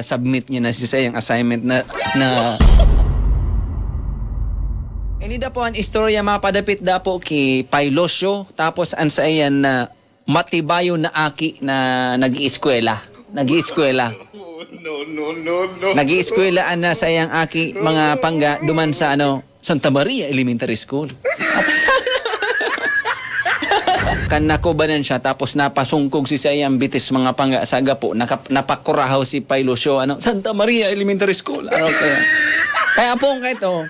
Submit niya na siya yung assignment na ini da po ang istorya mapadapit da po ki Pailosyo tapos an sa iyan na matibayo na aki na nag-ieskwela. Nag-ieskwelaan na sa iyang aki mga pangga duman sa Santa Maria Elementary School. Kan nakubanan siya tapos napasungkog si sayang bitis mga pangga sa gapo napakurahaw si Pailosyo Santa Maria Elementary School kaya pong kahito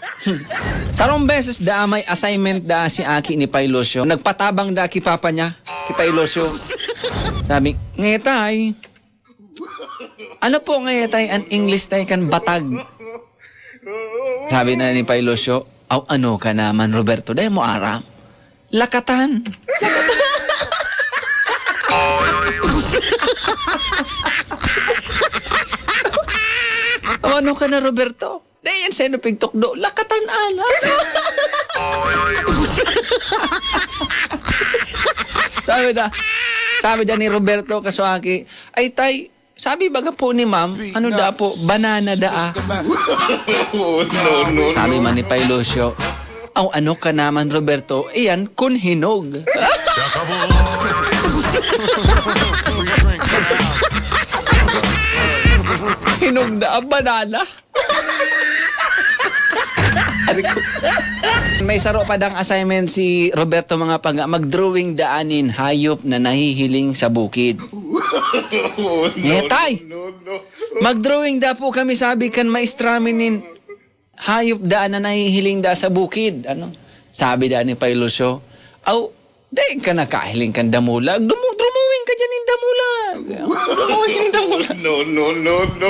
sarong beses da may assignment da si aki ni Pailosyo nagpatabang da ki papa niya ki Pailosyo sabi ngetay po ngetay an English tay kan batag sabi na ni Pailosyo ano ka naman Roberto dahil mo aram lakatan. Ano ka na Roberto? Dayan sa pigtokdo, lakatan ala. Sabi da ni Roberto kasuaki, ay tay, sabi baga po ni ma'am, da po, banana da Sabi man ni Pailosyo, ano ka naman Roberto? Iyan, kunhinog. Hinog na ang banana. May saro pa dang assignment si Roberto mga pangga mag-drawing daanin hayop na nahihiling sa bukid. Tay, mag-drawing da po kami sabi kan maestraminin hayop daan na nahihiling da sa bukid. Sabi da ni Pailosyo, dahil ka nakahiling kan damulag, drumuwing ka dyan yung damulag. Drumuwing yung damulag. No.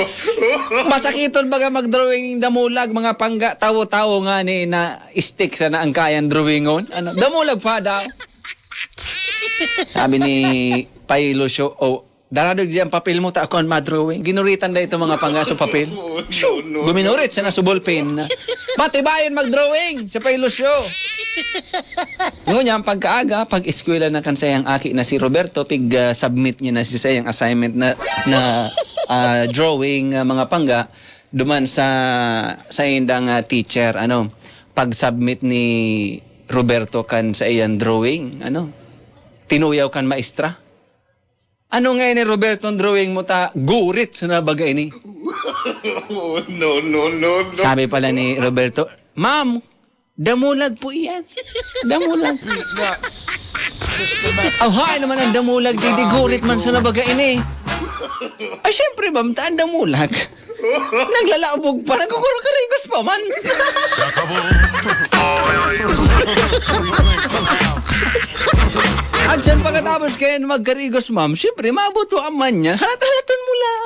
Masakiton baga mag-drawing yung damulag, mga pangga, tawo-tawo nga ni na stick sa na ang kayan drawingon. Damulag pa daw. Sabi ni Pailosyo, daradog diyan papel mo ta ako ang madrawing. Ginuritan da ito mga panggaso papel. Guminurit sa nasubol pen. Matibayan mag-drawing sa Pailosyo. Ngunyan pagkaaga, pag-eskwela na kan sayang aki na si Roberto, submit niya na si sayang assignment na drawing mga pangga duman sa indang teacher. Pag-submit ni Roberto kan sa iyang drawing, tinuyaw kan maestra. Ano nga ni Roberto ang drawing mo ta gurit sa nabagay ni? No. Sabi pala ni Roberto, Ma'am, damulag po iyan. Damulag. Hay naman ang damulag, di gurit man sa nabagay ni. Ay, syempre, ma'am, taan damulag. Naglalabog pa, nagkukurkarigos pa man. At siyan pagkatapos kayo magkarigos, ma'am, syempre, mabuto ang man yan. Halatan mo lang.